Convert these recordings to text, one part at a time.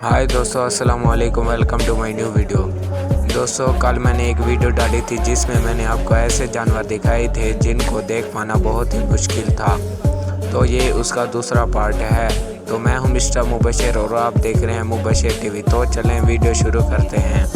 हाय दोस्तों, अस्सलाम वालेकुम। Welcome to my new video. दोस्तों, कल मैंने एक वीडियो डाली थी जिसमें मैंने आपको ऐसे जानवर दिखाए थे जिनको देख पाना बहुत ही मुश्किल था। तो ये उसका दूसरा पार्ट है। तो मैं हूं मिस्टर मुबशिर और आप देख रहे हैं मुबशिर टीवी। तो चलें वीडियो शुरू करते हैं।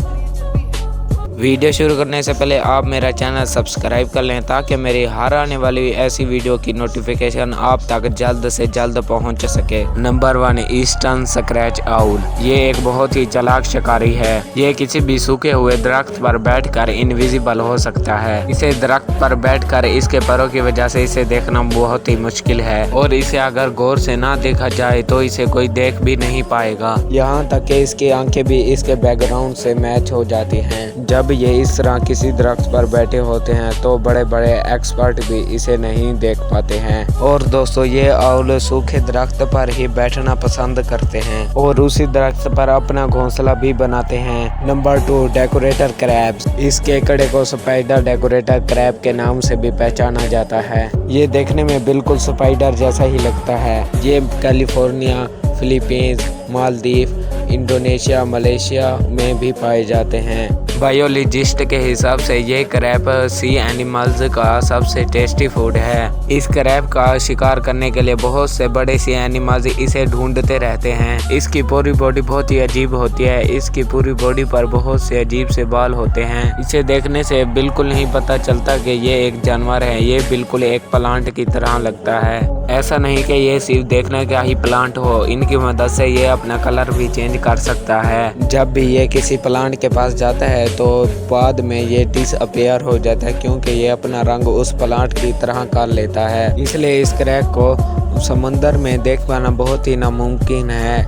वीडियो शुरू करने से पहले आप मेरा चैनल सब्सक्राइब कर लें ताकि मेरी हर आने वाली ऐसी वीडियो की नोटिफिकेशन आप तक जल्द से जल्द पहुंच सके। Number 1, eastern scratch owl. ये एक बहुत ही चालाक शिकारी है। ये किसी भी सूखे हुए दरख्त पर बैठकर इनविजिबल हो सकता है। इसे दरख्त पर बैठकर इसके पैरों की वजह से इसे देखना बहुत ही मुश्किल है और इसे अगर गौर से ना देखा जाए तो इसे कोई देख भी नहीं पाएगा। यहाँ तक कि इसकी आंखें भी इसके बैकग्राउंड से मैच हो जाती हैं। जब ये इस तरह किसी दरख्त पर बैठे होते हैं तो बड़े बड़े एक्सपर्ट भी इसे नहीं देख पाते हैं। और दोस्तों, ये आउल सूखे दरख्त पर ही बैठना पसंद करते हैं और उसी दरख्त पर अपना घोंसला भी बनाते हैं। Number 2, decorator crabs. इसके कड़े को स्पाइडर डेकोरेटर क्रैब के नाम से भी पहचाना जाता है। ये देखने में बिल्कुल स्पाइडर जैसा ही लगता है। ये California, Philippines, Maldives, Indonesia, Malaysia में भी पाए जाते हैं। बायोलॉजिस्ट के हिसाब से ये क्रैब सी एनिमल्स का सबसे टेस्टी फूड है। इस क्रैब का शिकार करने के लिए बहुत से बड़े सी एनिमल्स इसे ढूंढते रहते हैं। इसकी पूरी बॉडी बहुत ही अजीब होती है। इसकी पूरी बॉडी पर बहुत से अजीब से बाल होते हैं। इसे देखने से बिल्कुल नहीं पता चलता कि ये एक जानवर है। ये बिल्कुल एक प्लांट की तरह लगता है। ऐसा नहीं कि ये सिर्फ देखने का ही प्लांट हो, इनकी मदद से ये अपना कलर भी चेंज कर सकता है। जब भी ये किसी प्लांट के पास जाता है तो बाद में ये डिसअपियर हो जाता है क्योंकि ये अपना रंग उस प्लांट की तरह कर लेता है। इसलिए इस क्रैब को समंदर में देख पाना बहुत ही नामुमकिन है।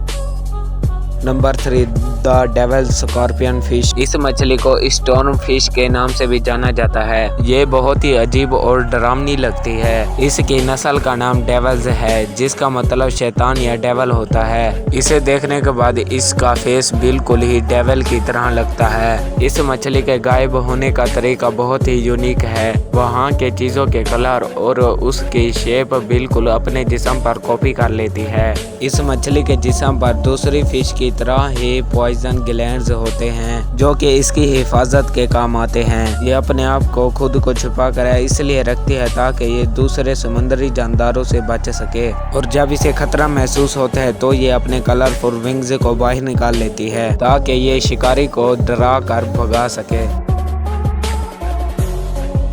Number 3, the devil scorpion fish. इस मछली को स्टॉर्म फिश के नाम से भी जाना जाता है। ये बहुत ही अजीब और डरावनी लगती है। इसकी नस्ल का नाम डेविल्स है जिसका मतलब शैतान या डेविल होता है। इसे देखने के बाद इसका फेस बिल्कुल ही डेविल की तरह लगता है। इस मछली के गायब होने का तरीका बहुत ही यूनिक है। वहाँ के चीजों के कलर और उसकी शेप बिल्कुल अपने जिस्म पर कॉपी कर लेती है। इस मछली के जिस्म पर दूसरी फिश की तरह ही पॉइजन ग्लैंड्स होते हैं जो कि इसकी हिफाजत के काम आते हैं। ये अपने आप को खुद को छुपा कर इसलिए रखती है ताकि ये दूसरे समुद्री जानदारों से बच सके और जब इसे खतरा महसूस होता है तो ये अपने कलरफुल विंग्स को बाहर निकाल लेती है ताकि ये शिकारी को डरा कर भगा सके।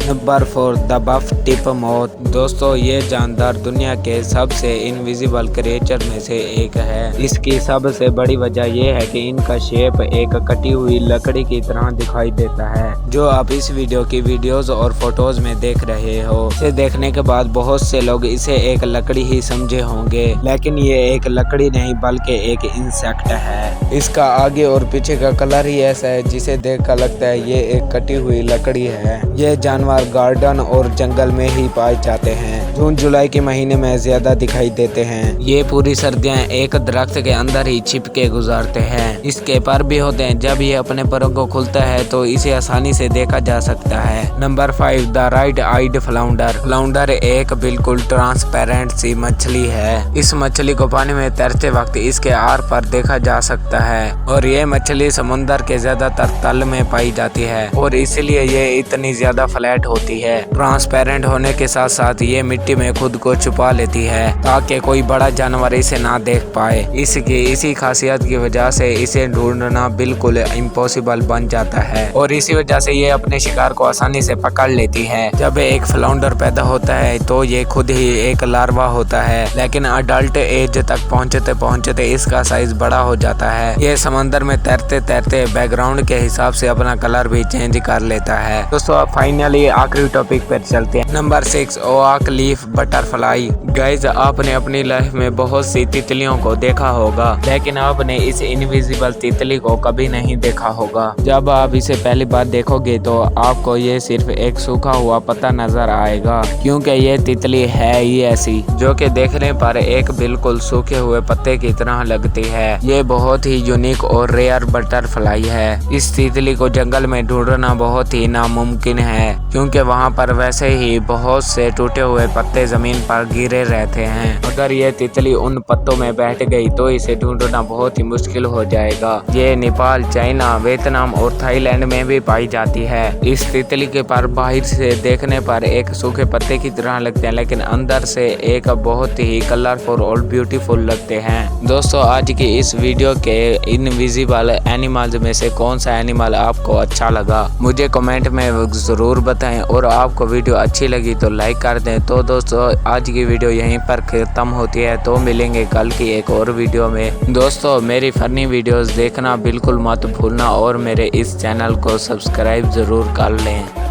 Number 4, the buff tip moth. दोस्तों, ये जानदार दुनिया के सबसे इनविजिबल क्रिएचर में से एक है। इसकी सबसे बड़ी वजह यह है कि इनका शेप एक कटी हुई लकड़ी की तरह दिखाई देता है जो आप इस वीडियो की वीडियोस और फोटोज में देख रहे हो। इसे देखने के बाद बहुत से लोग इसे एक लकड़ी ही समझे होंगे, लेकिन ये एक लकड़ी नहीं बल्कि एक इंसेक्ट है। इसका आगे और पीछे का कलर ही ऐसा है जिसे देखकर लगता है ये एक कटी हुई लकड़ी है। ये जानवर गार्डन और जंगल में ही पाए जाते हैं। जून जुलाई के महीने में ज्यादा दिखाई देते हैं। ये पूरी सर्दियां एक दरख्त के अंदर ही छिप के गुजारते हैं। इसके पर भी होते हैं। जब ये अपने परों को खुलता है तो इसे आसानी से देखा जा सकता है। Number 5, the right eyed flounder. Flounder एक बिल्कुल ट्रांसपेरेंट सी मछली है। इस मछली को पानी में तैरते वक्त इसके आर पर देखा जा सकता है और ये मछली समुद्र के ज्यादातर तल में पाई जाती है और इसलिए ये इतनी ज्यादा फ्लैट होती है। ट्रांसपेरेंट होने के साथ साथ ये मिट्टी में खुद को छुपा लेती है ताकि कोई बड़ा जानवर इसे ना देख पाए। इसी खासियत की वजह से इसे ढूंढना बिल्कुल इम्पॉसिबल बन जाता है और इसी वजह से ये अपने शिकार को आसानी से पकड़ लेती है। जब एक फ्लाउंडर पैदा होता है तो ये खुद ही एक लार्वा होता है, लेकिन अडल्ट एज तक पहुंचते इसका साइज बड़ा हो जाता है। ये समंदर में तैरते तैरते बैकग्राउंड के हिसाब से अपना कलर भी चेंज कर लेता है। दोस्तों, फाइनली आखिरी टॉपिक पर चलते हैं। Number 6, oak leaf butterfly. Guys, आपने अपनी लाइफ में बहुत सी तितलियों को देखा होगा, लेकिन आपने इस इनविजिबल तितली को कभी नहीं देखा होगा। जब आप इसे पहली बार देखोगे तो आपको ये सिर्फ एक सूखा हुआ पत्ता नजर आएगा क्योंकि ये तितली है ही ऐसी जो कि देखने पर एक बिल्कुल सूखे हुए पत्ते की तरह लगती है। ये बहुत ही यूनिक और रेयर बटरफ्लाई है। इस तितली को जंगल में ढूंढना बहुत ही नामुमकिन है क्योंकि क्योंकि वहाँ पर वैसे ही बहुत से टूटे हुए पत्ते ज़मीन पर गिरे रहते हैं। अगर ये तितली उन पत्तों में बैठ गई तो इसे ढूंढना बहुत ही मुश्किल हो जाएगा। ये नेपाल, चाइना, वियतनाम और थाईलैंड में भी पाई जाती है। इस तितली के पर बाहर से देखने पर एक सूखे पत्ते की तरह लगते हैं, लेकिन अंदर से एक बहुत ही कलरफुल और ब्यूटीफुल लगते हैं। दोस्तों, आज की इस वीडियो के इनविजिबल एनिमल्स में से कौन सा एनिमल आपको अच्छा लगा, मुझे कमेंट में ज़रूर बताएं। और आपको वीडियो अच्छी लगी तो लाइक कर दें। तो दोस्तों, आज की वीडियो यहीं पर खत्म होती है। तो मिलेंगे कल की एक और वीडियो में। दोस्तों, मेरी फनी वीडियोस देखना बिल्कुल मत भूलना और मेरे इस चैनल को सब्सक्राइब ज़रूर कर लें।